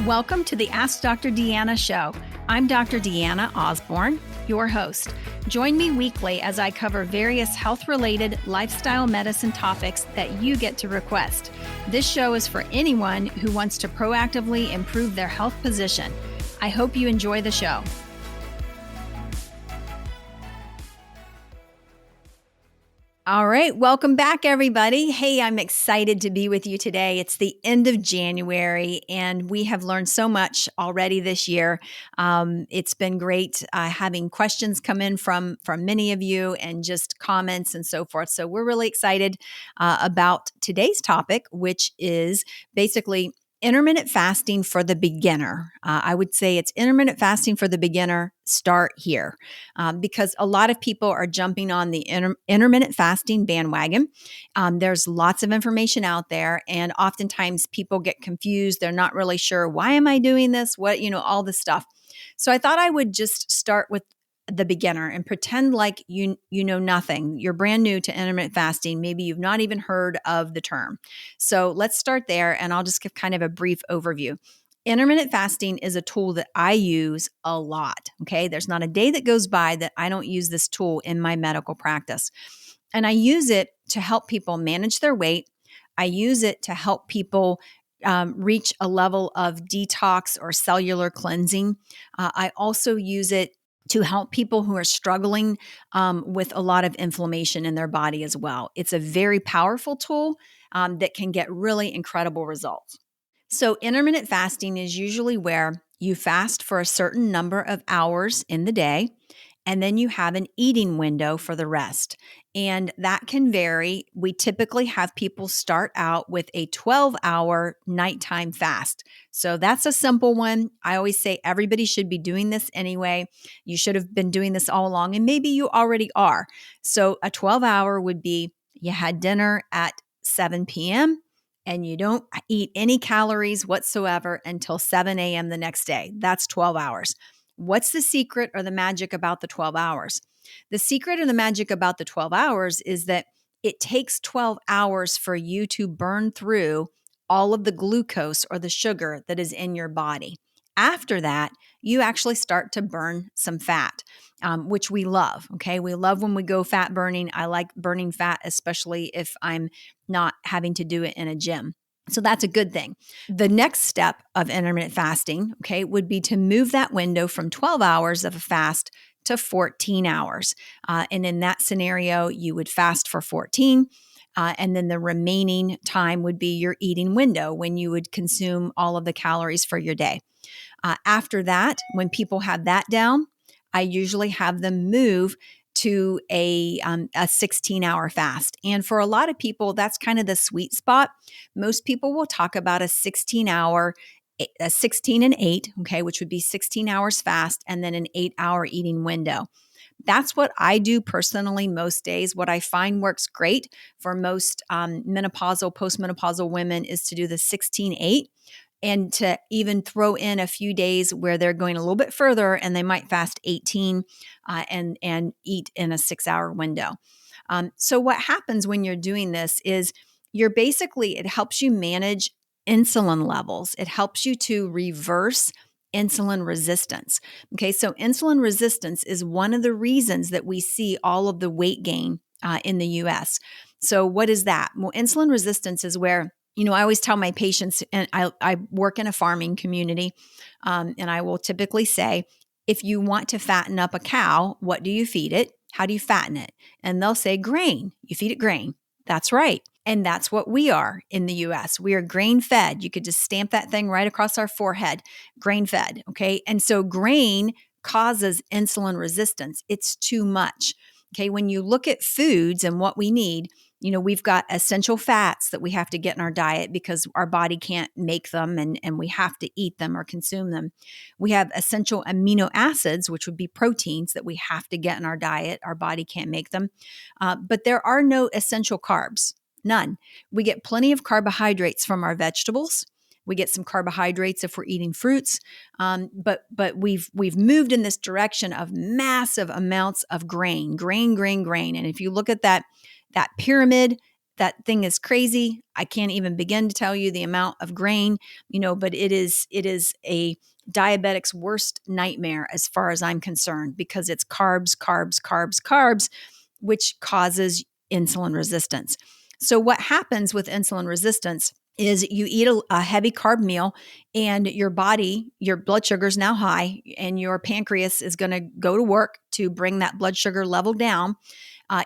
Welcome to the Ask Dr. Deanna show. I'm Dr. Deanna Osborne, your host. Join me weekly as I cover various health-related lifestyle medicine topics that you get to request. This show is for anyone who wants to proactively improve their health position. I hope you enjoy the show. All right. Welcome back, everybody. Hey, I'm excited to be with you today. It's the end of January, and we have learned so much already this year. It's been great having questions come in from many of you and just comments and so forth. So we're really excited about today's topic, which is basically intermittent fasting for the beginner. I would say it's intermittent fasting for the beginner. Start here because a lot of people are jumping on the intermittent fasting bandwagon. There's lots of information out there, and oftentimes people get confused. They're not really sure, why am I doing this? What, all this stuff. So I thought I would just start with the beginner and pretend like you know nothing. You're brand new to intermittent fasting. Maybe you've not even heard of the term. So let's start there, and I'll just give kind of a brief overview. Intermittent fasting is a tool that I use a lot. Okay. There's not a day that goes by that I don't use this tool in my medical practice. And I use it to help people manage their weight. I use it to help people reach a level of detox or cellular cleansing. I also use it to help people who are struggling with a lot of inflammation in their body as well. It's a very powerful tool that can get really incredible results. So intermittent fasting is usually where you fast for a certain number of hours in the day, and then you have an eating window for the rest. And that can vary. We typically have people start out with a 12-hour nighttime fast. So that's a simple one. I always say everybody should be doing this anyway. You should have been doing this all along, and maybe you already are. So a 12-hour would be you had dinner at 7 p.m., and you don't eat any calories whatsoever until 7 a.m. the next day. That's 12 hours. What's the secret or the magic about the 12 hours? The secret or the magic about the 12 hours is that it takes 12 hours for you to burn through all of the glucose or the sugar that is in your body. After that, you actually start to burn some fat, which we love. Okay. We love when we go fat burning. I like burning fat, especially if I'm not having to do it in a gym. So that's a good thing. The next step of intermittent fasting, okay, would be to move that window from 12 hours of a fast to 14 hours. And in that scenario, you would fast for 14. And then the remaining time would be your eating window when you would consume all of the calories for your day. After that, when people have that down, I usually have them move to a 16-hour fast. And for a lot of people, that's kind of the sweet spot. Most people will talk about a 16 and 8, okay, which would be 16 hours fast and then an 8-hour eating window. That's what I do personally most days. What I find works great for most menopausal, postmenopausal women is to do the 16-8. And to even throw in a few days where they're going a little bit further and they might fast 18 and eat in a 6-hour window. So what happens when you're doing this is it helps you manage insulin levels. It helps you to reverse insulin resistance. Okay, so insulin resistance is one of the reasons that we see all of the weight gain in the US. So what is that? Well, insulin resistance is where I always tell my patients, and I work in a farming community, and I will typically say, if you want to fatten up a cow, what do you feed it? How do you fatten it? And they'll say grain. You feed it grain. That's right. And that's what we are in the US. We are grain fed. You could just stamp that thing right across our forehead, grain fed. Okay. And so grain causes insulin resistance. It's too much. Okay. When you look at foods and what we need, we've got essential fats that we have to get in our diet because our body can't make them and we have to eat them or consume them. We have essential amino acids, which would be proteins that we have to get in our diet. Our body can't make them. But there are no essential carbs, none. We get plenty of carbohydrates from our vegetables. We get some carbohydrates if we're eating fruits, but we've moved in this direction of massive amounts of grain. And if you look at that pyramid, that thing is crazy. I can't even begin to tell you the amount of grain, but it is a diabetic's worst nightmare as far as I'm concerned, because it's carbs, carbs, carbs, carbs, which causes insulin resistance. So what happens with insulin resistance is you eat a heavy carb meal, and your body, your blood sugar is now high, and your pancreas is going to go to work to bring that blood sugar level down.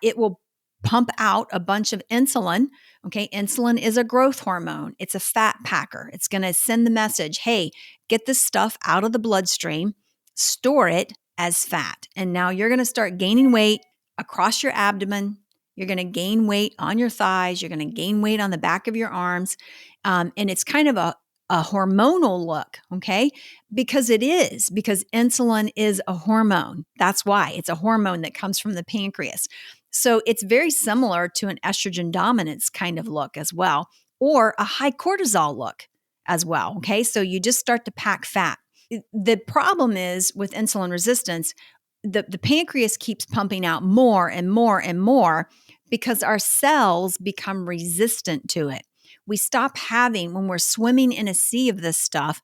It will pump out a bunch of insulin. Okay. Insulin is a growth hormone. It's a fat packer. It's going to send the message, hey, get this stuff out of the bloodstream, store it as fat. And now you're going to start gaining weight across your abdomen. You're going to gain weight on your thighs. You're going to gain weight on the back of your arms. And it's kind of a hormonal look, okay? Because insulin is a hormone. That's why it's a hormone that comes from the pancreas. So it's very similar to an estrogen dominance kind of look as well, or a high cortisol look as well, okay? So you just start to pack fat. The problem is with insulin resistance, the pancreas keeps pumping out more and more and more because our cells become resistant to it. We stop having, when we're swimming in a sea of this stuff,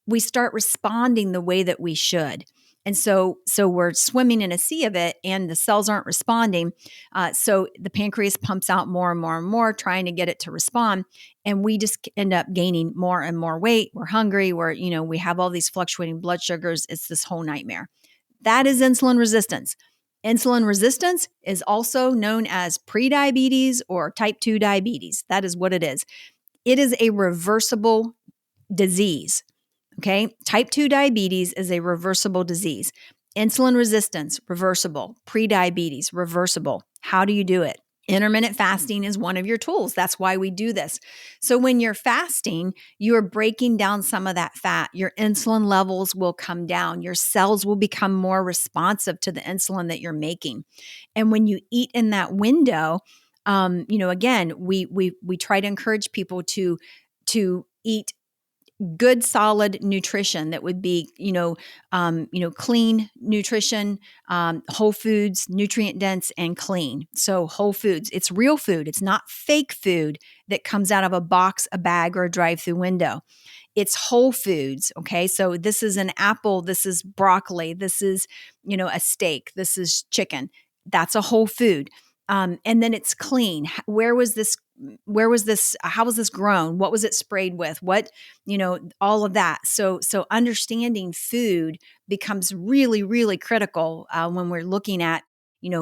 we start responding the way that we should. And so we're swimming in a sea of it, and the cells aren't responding. So the pancreas pumps out more and more and more, trying to get it to respond. And we just end up gaining more and more weight. We're hungry. We have all these fluctuating blood sugars. It's this whole nightmare. That is insulin resistance. Insulin resistance is also known as prediabetes or type 2 diabetes. That is what it is. It is a reversible disease. Okay. Type 2 diabetes is a reversible disease. Insulin resistance, reversible. Prediabetes, reversible. How do you do it? Intermittent fasting is one of your tools. That's why we do this. So when you're fasting, you are breaking down some of that fat. Your insulin levels will come down. Your cells will become more responsive to the insulin that you're making. And when you eat in that window, again, we try to encourage people to eat good, solid nutrition that would be, clean nutrition, whole foods, nutrient dense and clean. So whole foods, it's real food. It's not fake food that comes out of a box, a bag, or a drive-through window. It's whole foods. Okay. So this is an apple. This is broccoli. This is, a steak. This is chicken. That's a whole food. And then it's clean. Where was this? How was this grown? What was it sprayed with? All of that. So understanding food becomes really, really critical when we're looking at,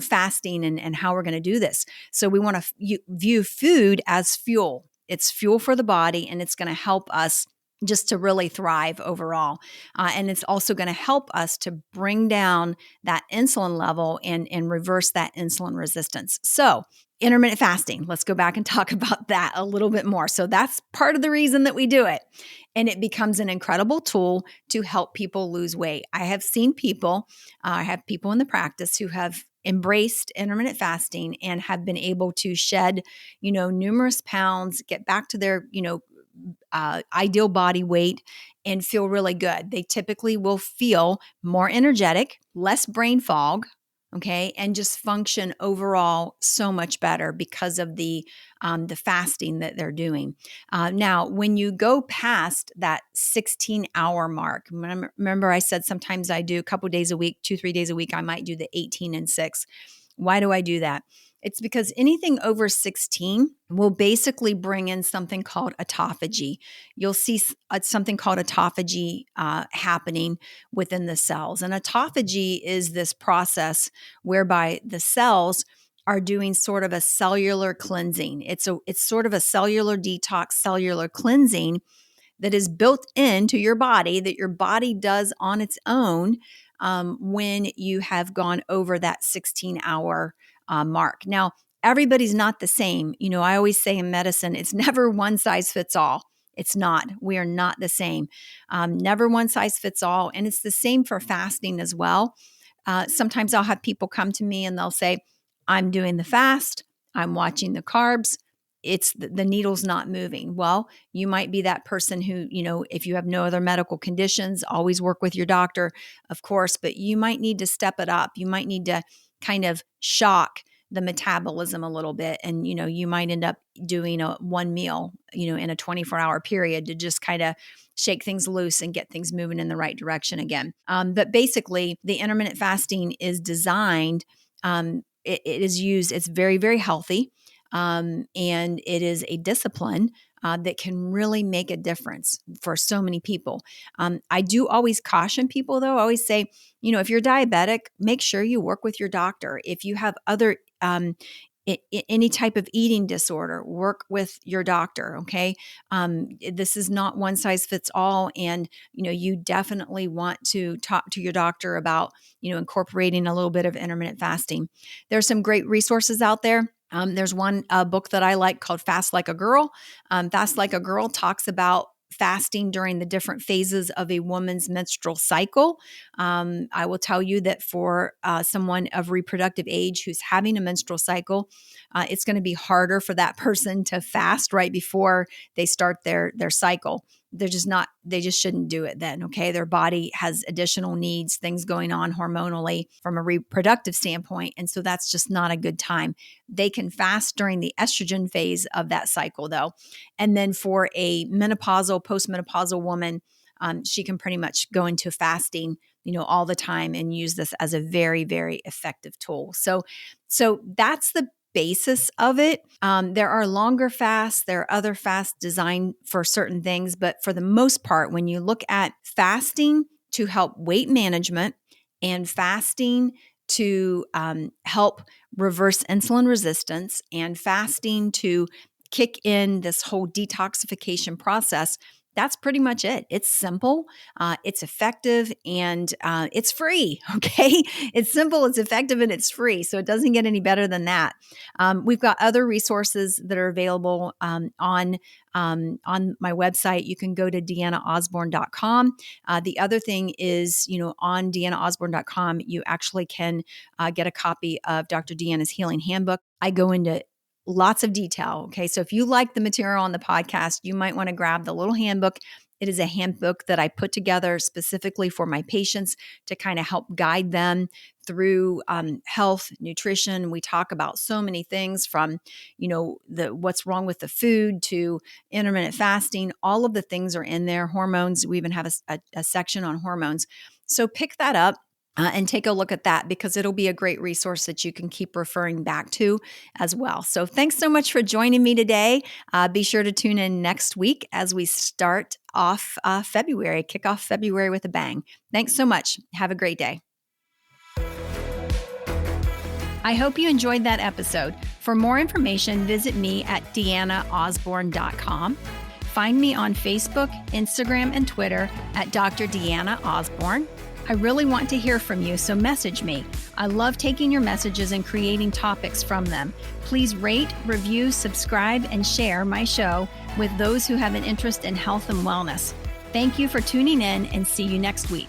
fasting and how we're going to do this. So we want to view food as fuel. It's fuel for the body, and it's going to help us just to really thrive overall. And it's also going to help us to bring down that insulin level and reverse that insulin resistance. So intermittent fasting, let's go back and talk about that a little bit more. So that's part of the reason that we do it. And it becomes an incredible tool to help people lose weight. I have seen people, I have people in the practice who have embraced intermittent fasting and have been able to shed, numerous pounds, get back to their, ideal body weight, and feel really good. They typically will feel more energetic, less brain fog, okay, and just function overall so much better because of the fasting that they're doing. Now, when you go past that 16-hour mark, remember I said sometimes I do a couple days a week, 2-3 days a week, I might do the 18 and 6. Why do I do that? It's because anything over 16 will basically bring in something called autophagy. You'll see something called autophagy happening within the cells. And autophagy is this process whereby the cells are doing sort of a cellular cleansing. It's sort of a cellular detox, cellular cleansing that is built into your body, that your body does on its own when you have gone over that 16-hour mark. Now, everybody's not the same. I always say in medicine, it's never one size fits all. It's not. We are not the same. Never one size fits all. And it's the same for fasting as well. Sometimes I'll have people come to me and they'll say, I'm doing the fast. I'm watching the carbs. It's the needle's not moving. Well, you might be that person who, if you have no other medical conditions, always work with your doctor, of course, but you might need to step it up. You might need to kind of shock the metabolism a little bit. And, you might end up doing one meal, in a 24-hour period to just kind of shake things loose and get things moving in the right direction again. But basically, the intermittent fasting is designed, it is used, it's very, very healthy. And it is a discipline that can really make a difference for so many people. I do always caution people, though. I always say, if you're diabetic, make sure you work with your doctor. If you have other any type of eating disorder, work with your doctor. Okay. This is not one size fits all. And, you definitely want to talk to your doctor about, incorporating a little bit of intermittent fasting. There's some great resources out there. There's one book that I like called Fast Like a Girl. Fast Like a Girl talks about fasting during the different phases of a woman's menstrual cycle. I will tell you that for someone of reproductive age who's having a menstrual cycle, it's going to be harder for that person to fast right before they start their cycle. They just shouldn't do it then. Okay. Their body has additional needs, things going on hormonally from a reproductive standpoint. And so that's just not a good time. They can fast during the estrogen phase of that cycle though. And then for a menopausal, postmenopausal woman, she can pretty much go into fasting, all the time and use this as a very, very effective tool. So that's the basis of it. There are longer fasts. There are other fasts designed for certain things. But for the most part, when you look at fasting to help weight management and fasting to help reverse insulin resistance and fasting to kick in this whole detoxification process, that's pretty much it. It's simple, it's effective, and it's free, okay? It's simple, it's effective, and it's free. So it doesn't get any better than that. We've got other resources that are available on my website. You can go to deannaosborne.com. The other thing is, on deannaosborne.com, you actually can get a copy of Dr. Deanna's Healing Handbook. I go into lots of detail. Okay. So if you like the material on the podcast, you might want to grab the little handbook. It is a handbook that I put together specifically for my patients to kind of help guide them through health, nutrition. We talk about so many things from, what's wrong with the food to intermittent fasting. All of the things are in there. Hormones. We even have a section on hormones. So pick that up. And take a look at that because it'll be a great resource that you can keep referring back to as well. So thanks so much for joining me today. Be sure to tune in next week as we start off February, kick off February with a bang. Thanks so much. Have a great day. I hope you enjoyed that episode. For more information, visit me at deannaosborne.com. Find me on Facebook, Instagram, and Twitter at Dr. Deanna Osborne. I really want to hear from you, so message me. I love taking your messages and creating topics from them. Please rate, review, subscribe, and share my show with those who have an interest in health and wellness. Thank you for tuning in and see you next week.